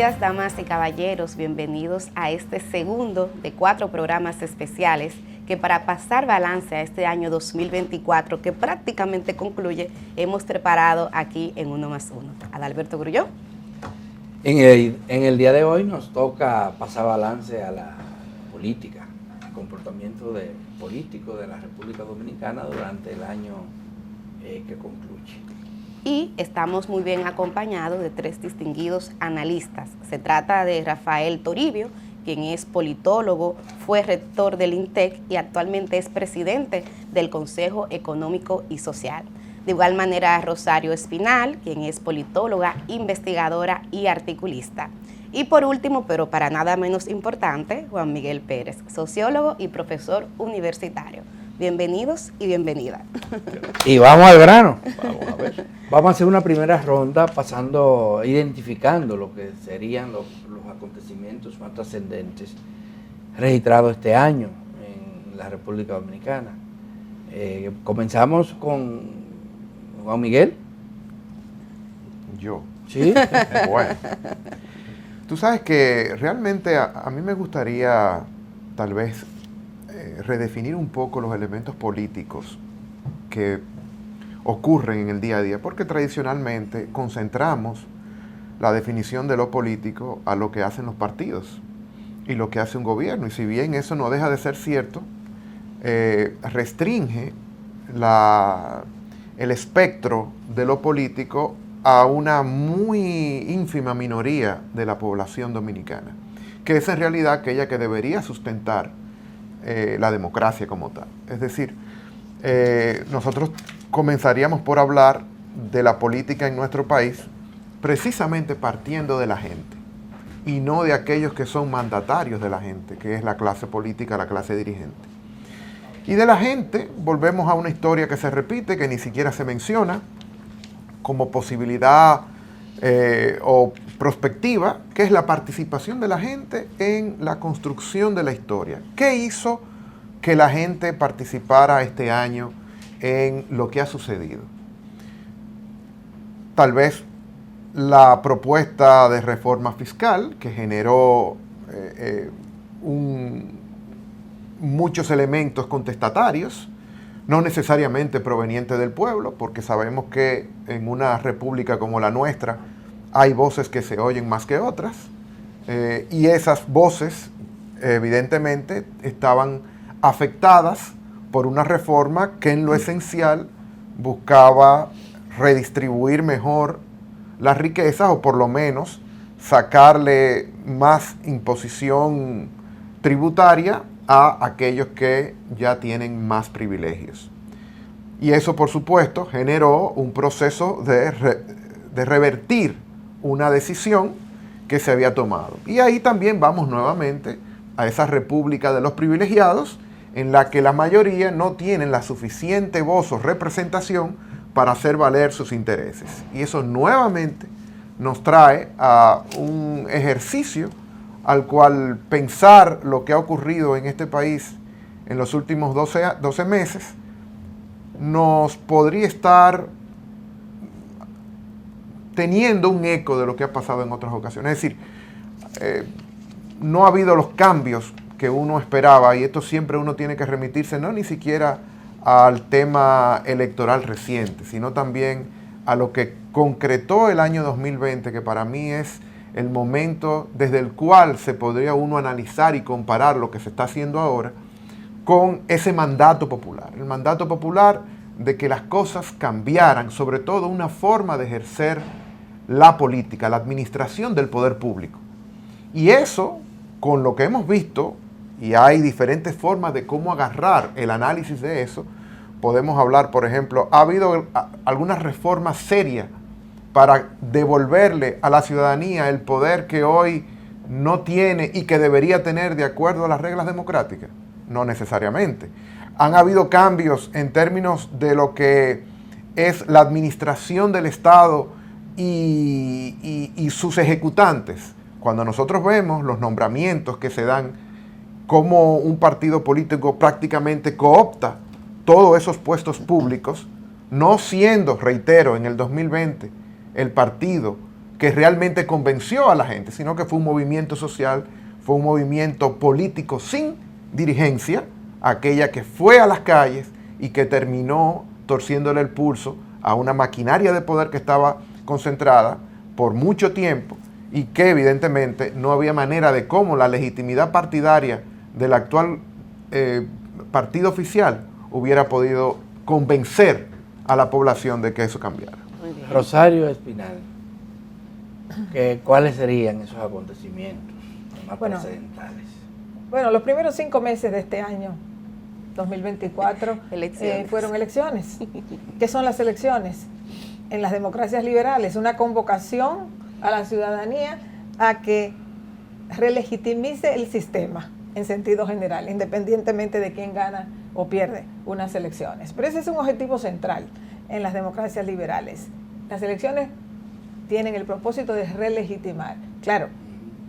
días, damas y caballeros. Bienvenidos a este segundo de 4 programas especiales que, para pasar balance a este año 2024 que prácticamente concluye, hemos preparado aquí en Uno más Uno. Adalberto Grullón. En el día de hoy nos toca pasar balance a la política, al comportamiento político de la República Dominicana durante el año que concluye. Y estamos muy bien acompañados de 3 distinguidos analistas. Se trata de Rafael Toribio, quien es politólogo, fue rector del INTEC y actualmente es presidente del Consejo Económico y Social. De igual manera, Rosario Espinal, quien es politóloga, investigadora y articulista. Y por último, pero para nada menos importante, Juan Miguel Pérez, sociólogo y profesor universitario. Bienvenidos y bienvenida. Y vamos al grano. Vamos a hacer una primera ronda identificando lo que serían los acontecimientos más trascendentes registrados este año en la República Dominicana. Comenzamos con Juan Miguel. Yo. Sí. Bueno. Tú sabes que realmente a mí me gustaría tal vez redefinir un poco los elementos políticos que ocurren en el día a día, porque tradicionalmente concentramos la definición de lo político a lo que hacen los partidos y lo que hace un gobierno, y si bien eso no deja de ser cierto, restringe el espectro de lo político a una muy ínfima minoría de la población dominicana, que es en realidad aquella que debería sustentar la democracia como tal. Es decir, nosotros comenzaríamos por hablar de la política en nuestro país precisamente partiendo de la gente y no de aquellos que son mandatarios de la gente, que es la clase política, la clase dirigente. Y de la gente volvemos a una historia que se repite, que ni siquiera se menciona como posibilidad o perspectiva, que es la participación de la gente en la construcción de la historia. ¿Qué hizo que la gente participara este año en lo que ha sucedido? Tal vez la propuesta de reforma fiscal, que generó muchos elementos contestatarios, no necesariamente provenientes del pueblo, porque sabemos que en una república como la nuestra hay voces que se oyen más que otras, y esas voces evidentemente estaban afectadas por una reforma que en lo esencial buscaba redistribuir mejor las riquezas, o por lo menos sacarle más imposición tributaria a aquellos que ya tienen más privilegios. Y eso, por supuesto, generó un proceso de revertir una decisión que se había tomado. Y ahí también vamos nuevamente a esa república de los privilegiados, en la que la mayoría no tienen la suficiente voz o representación para hacer valer sus intereses. Y eso nuevamente nos trae a un ejercicio al cual pensar lo que ha ocurrido en este país en los últimos 12 meses nos podría estar teniendo un eco de lo que ha pasado en otras ocasiones. Es decir, no ha habido los cambios que uno esperaba, y esto siempre uno tiene que remitirse no ni siquiera al tema electoral reciente, sino también a lo que concretó el año 2020, que para mí es el momento desde el cual se podría uno analizar y comparar lo que se está haciendo ahora con ese mandato popular. El mandato popular de que las cosas cambiaran, sobre todo una forma de ejercer la política, la administración del poder público. Y eso, con lo que hemos visto, y hay diferentes formas de cómo agarrar el análisis de eso, podemos hablar, por ejemplo, ha habido algunas reformas serias para devolverle a la ciudadanía el poder que hoy no tiene y que debería tener de acuerdo a las reglas democráticas. No necesariamente. Han habido cambios en términos de lo que es la administración del Estado y sus ejecutantes. Cuando nosotros vemos los nombramientos que se dan, como un partido político prácticamente coopta todos esos puestos públicos, no siendo, reitero, en el 2020, el partido que realmente convenció a la gente, sino que fue un movimiento social, fue un movimiento político sin dirigencia, aquella que fue a las calles y que terminó torciéndole el pulso a una maquinaria de poder que estaba concentrada por mucho tiempo y que evidentemente no había manera de cómo la legitimidad partidaria del actual partido oficial hubiera podido convencer a la población de que eso cambiara. Rosario Espinal, ¿cuáles serían esos acontecimientos más trascendentales? Bueno, los primeros 5 meses de este año 2024 fueron elecciones. ¿Qué son las elecciones? En las democracias liberales, una convocación a la ciudadanía a que relegitimice el sistema en sentido general, independientemente de quién gana o pierde unas elecciones. Pero ese es un objetivo central en las democracias liberales. Las elecciones tienen el propósito de relegitimar, claro,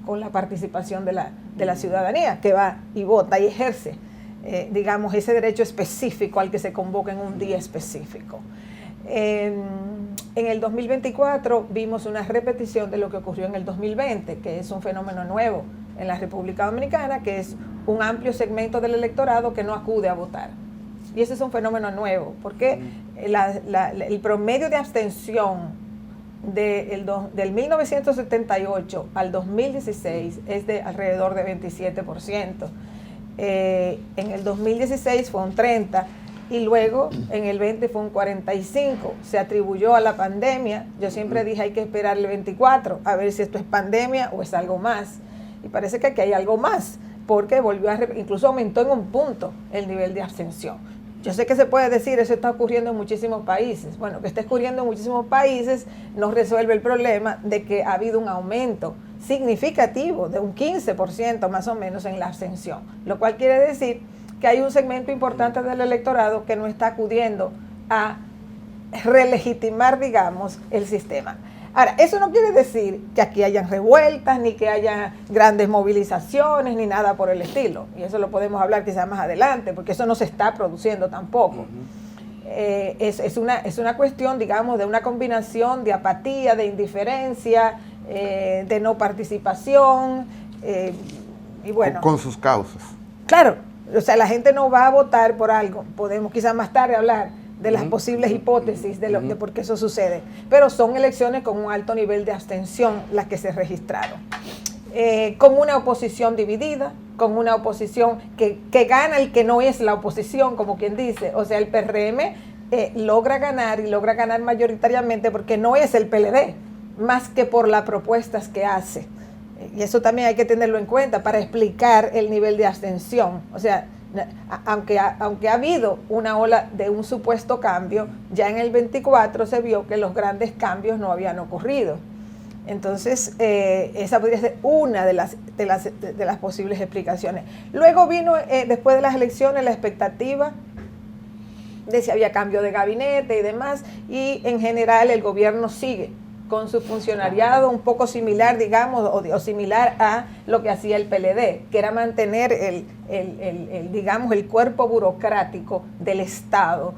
con la participación de la ciudadanía que va y vota y ejerce, digamos, ese derecho específico al que se convoca en un día específico. En el 2024 vimos una repetición de lo que ocurrió en el 2020, que es un fenómeno nuevo en la República Dominicana, que es un amplio segmento del electorado que no acude a votar. Y ese es un fenómeno nuevo, porque el promedio de abstención del 1978 al 2016 es de alrededor de 27%. En el 2016 fue un 30%, y luego en el 20 fue un 45%. Se atribuyó a la pandemia. Yo siempre dije hay que esperar el 24 a ver si esto es pandemia o es algo más. Y parece que aquí hay algo más, porque incluso aumentó en un punto el nivel de abstención. Yo sé que se puede decir, eso está ocurriendo en muchísimos países. Bueno, que esté ocurriendo en muchísimos países no resuelve el problema de que ha habido un aumento significativo de un 15% más o menos en la abstención, lo cual quiere decir que hay un segmento importante del electorado que no está acudiendo a relegitimar, digamos, el sistema. Ahora, eso no quiere decir que aquí hayan revueltas, ni que haya grandes movilizaciones, ni nada por el estilo. Y eso lo podemos hablar quizás más adelante, porque eso no se está produciendo tampoco. Es una cuestión, digamos, de una combinación de apatía, de indiferencia, de no participación, y bueno. Con sus causas. Claro, o sea, la gente no va a votar por algo. Podemos quizás más tarde hablar de las posibles hipótesis de por qué eso sucede. Pero son elecciones con un alto nivel de abstención las que se registraron. Con una oposición dividida, con una oposición que gana el que no es la oposición, como quien dice. O sea, el PRM logra ganar y logra ganar mayoritariamente porque no es el PLD, más que por las propuestas que hace. Y eso también hay que tenerlo en cuenta para explicar el nivel de abstención. O sea, aunque ha habido una ola de un supuesto cambio, ya en el 24 se vio que los grandes cambios no habían ocurrido. Entonces, esa podría ser una de las posibles explicaciones. Luego vino, después de las elecciones, la expectativa de si había cambio de gabinete y demás, y en general el gobierno sigue con su funcionariado un poco similar, digamos, o similar a lo que hacía el PLD, que era mantener digamos, el cuerpo burocrático del Estado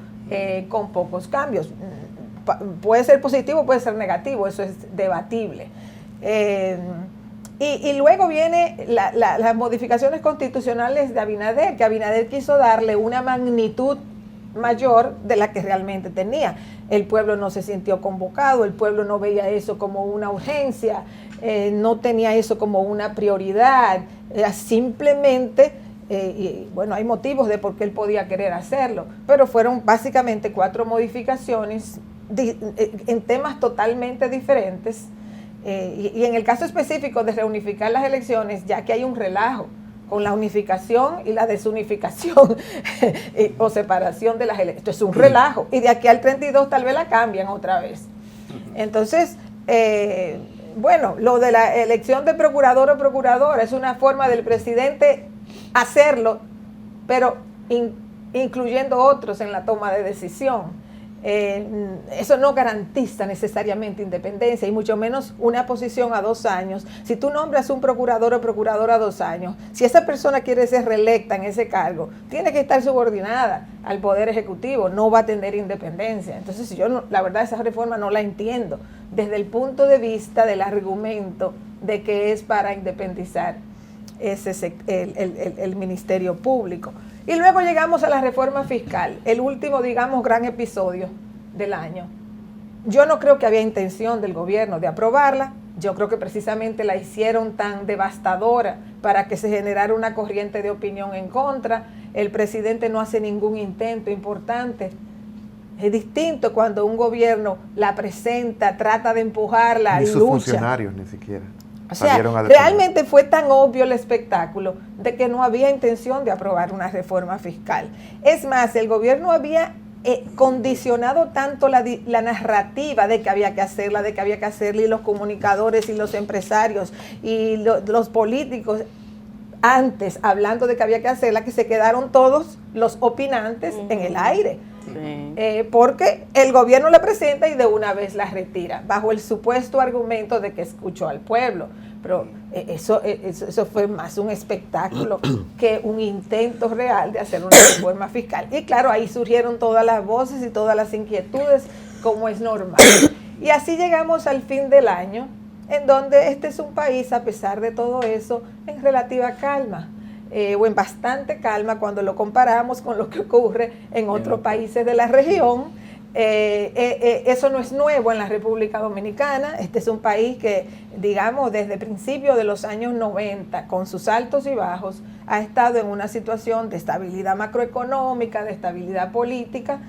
con pocos cambios. Puede ser positivo, puede ser negativo, eso es debatible. Y luego viene las modificaciones constitucionales de Abinader, que Abinader quiso darle una magnitud mayor de la que realmente tenía. El pueblo no se sintió convocado, el pueblo no veía eso como una urgencia, no tenía eso como una prioridad, era simplemente, y bueno, hay motivos de por qué él podía querer hacerlo, pero fueron básicamente 4 modificaciones en temas totalmente diferentes, y en el caso específico de reunificar las elecciones, ya que hay un relajo con la unificación y la desunificación o separación de las elecciones. Esto es un relajo, y de aquí al 32 tal vez la cambian otra vez. Entonces, bueno, lo de la elección de procurador o procuradora es una forma del presidente hacerlo, pero incluyendo otros en la toma de decisión. Eso no garantiza necesariamente independencia y mucho menos una posición a 2 años. Si tú nombras un procurador o procuradora a 2 años, si esa persona quiere ser reelecta en ese cargo, tiene que estar subordinada al Poder Ejecutivo, no va a tener independencia. Entonces yo la verdad esa reforma no la entiendo. desde el punto de vista del argumento de que es para independizar el Ministerio Público. Y luego llegamos a la reforma fiscal, el último, digamos, gran episodio del año. Yo no creo que había intención del gobierno de aprobarla. Yo creo que precisamente la hicieron tan devastadora para que se generara una corriente de opinión en contra. El presidente no hace ningún intento importante. Es distinto cuando un gobierno la presenta, trata de empujarla y lucha. Ni sus funcionarios ni siquiera. O sea, realmente fue tan obvio el espectáculo de que no había intención de aprobar una reforma fiscal. Es más, el gobierno había condicionado tanto la narrativa de que había que hacerla, y los comunicadores y los empresarios y los políticos antes hablando de que había que hacerla, que se quedaron todos los opinantes en el aire. Sí. Porque el gobierno la presenta y de una vez la retira, bajo el supuesto argumento de que escuchó al pueblo. Pero eso fue más un espectáculo que un intento real de hacer una reforma fiscal. Y claro, ahí surgieron todas las voces y todas las inquietudes, como es normal. Y así llegamos al fin del año, en donde este es un país, a pesar de todo eso, en relativa calma. O en bastante calma cuando lo comparamos con lo que ocurre en otros países de la región. Eso no es nuevo en la República Dominicana. Este es un país que, digamos, desde principios de los años 90, con sus altos y bajos, ha estado en una situación de estabilidad macroeconómica, de estabilidad política,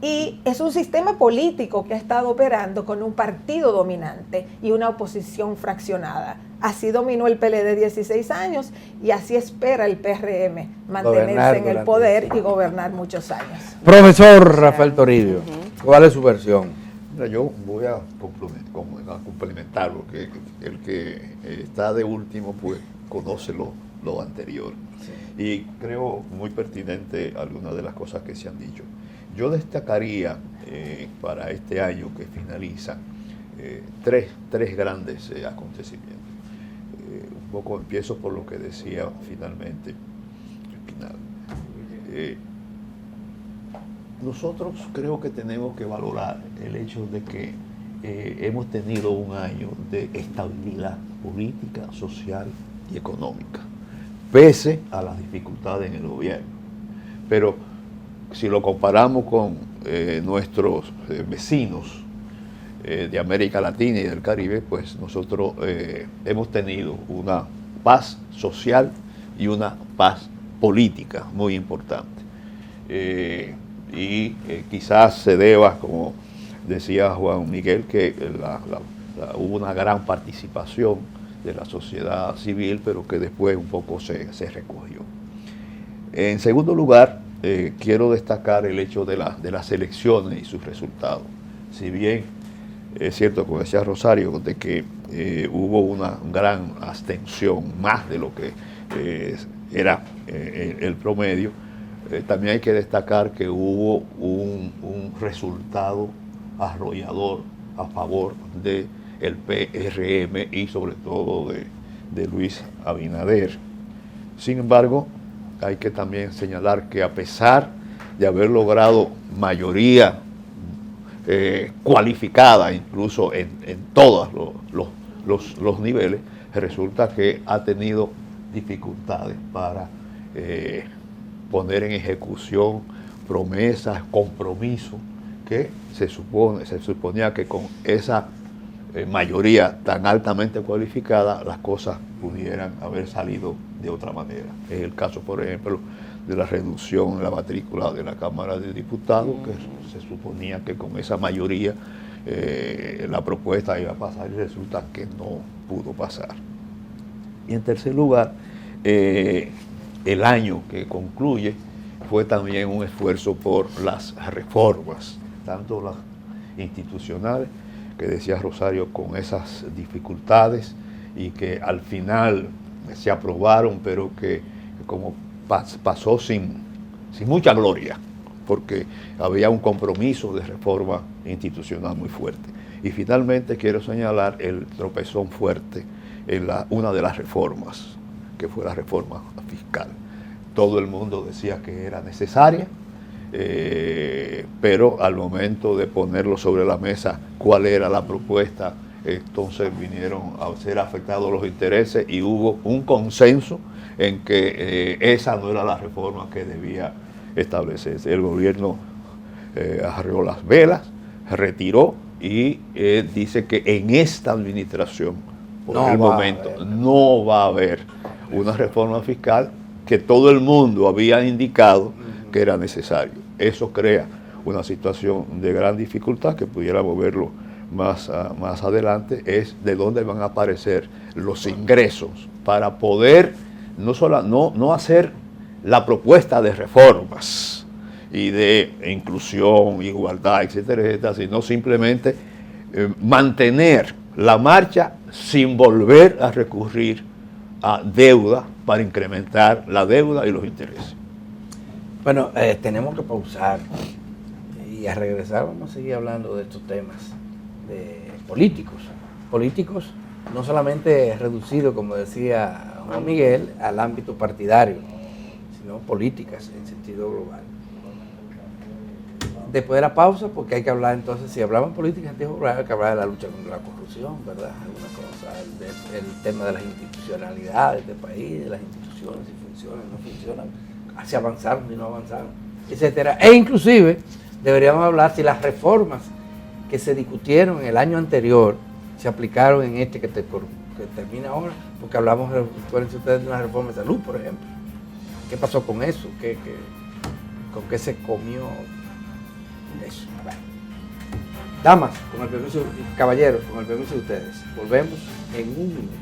y es un sistema político que ha estado operando con un partido dominante y una oposición fraccionada. Así dominó el PLD 16 años y así espera el PRM mantenerse en el poder y gobernar muchos años. Profesor Rafael Toribio, ¿cuál es su versión? Mira, yo voy a complementar, porque el que está de último pues conoce lo anterior. Sí. Y creo muy pertinente algunas de las cosas que se han dicho. Yo destacaría para este año que finaliza tres grandes acontecimientos. Un poco empiezo por lo que decía finalmente Espinal. Nosotros creo que tenemos que valorar el hecho de que hemos tenido un año de estabilidad política, social y económica, pese a las dificultades en el gobierno. Pero si lo comparamos con nuestros vecinos de América Latina y del Caribe, pues nosotros hemos tenido una paz social y una paz política muy importante. Quizás se deba, como decía Juan Miguel, que hubo una gran participación de la sociedad civil, pero que después un poco se recogió. En segundo lugar, quiero destacar el hecho de las elecciones y sus resultados. Si bien es cierto, como decía Rosario, de que hubo una gran abstención, más de lo que era el promedio, también hay que destacar que hubo un resultado arrollador a favor del PRM y sobre todo de Luis Abinader. Sin embargo, hay que también señalar que a pesar de haber logrado mayoría cualificada, incluso en todos los niveles, resulta que ha tenido dificultades para poner en ejecución promesas, compromisos, que se suponía que con esa mayoría tan altamente cualificada las cosas pudieran haber salido de otra manera. Es el caso, por ejemplo, de la reducción en la matrícula de la Cámara de Diputados, que se suponía que con esa mayoría la propuesta iba a pasar y resulta que no pudo pasar. Y en tercer lugar, el año que concluye fue también un esfuerzo por las reformas, tanto las institucionales, que decía Rosario, con esas dificultades y que al final se aprobaron, pero que como pasó sin mucha gloria, porque había un compromiso de reforma institucional muy fuerte. Y finalmente quiero señalar el tropezón fuerte en una de las reformas, que fue la reforma fiscal. Todo el mundo decía que era necesaria, pero al momento de ponerlo sobre la mesa, cuál era la propuesta, entonces vinieron a ser afectados los intereses y hubo un consenso en que esa no era la reforma que debía establecerse. El gobierno arreó las velas, retiró y dice que en esta administración, por el momento, no va a haber una reforma fiscal que todo el mundo había indicado que era necesario. Eso crea una situación de gran dificultad que pudiéramos verlo más adelante, es de dónde van a aparecer los ingresos para poder no hacer la propuesta de reformas y de inclusión, igualdad, etcétera, etcétera, sino simplemente mantener la marcha sin volver a recurrir a deuda para incrementar la deuda y los intereses. Bueno, tenemos que pausar y a regresar vamos a seguir hablando de estos temas de políticos. Políticos no solamente reducidos, como decía Juan Miguel, al ámbito partidario, sino políticas en sentido global. Después de la pausa, porque hay que hablar entonces, si hablamos de política en sentido global, hay que hablar de la lucha contra la corrupción, ¿verdad? Alguna cosa, el tema de las institucionalidades del país, de las instituciones, si funcionan, no funcionan, si avanzaron, si no avanzaron, etcétera. E inclusive deberíamos hablar si las reformas que se discutieron en el año anterior se aplicaron en este que termina ahora, porque hablamos, recuerden ustedes, de una reforma de salud, por ejemplo. ¿Qué pasó con eso? ¿Con qué se comió eso? Bueno. Damas, con el permiso, caballeros, con el permiso de ustedes, volvemos en un minuto.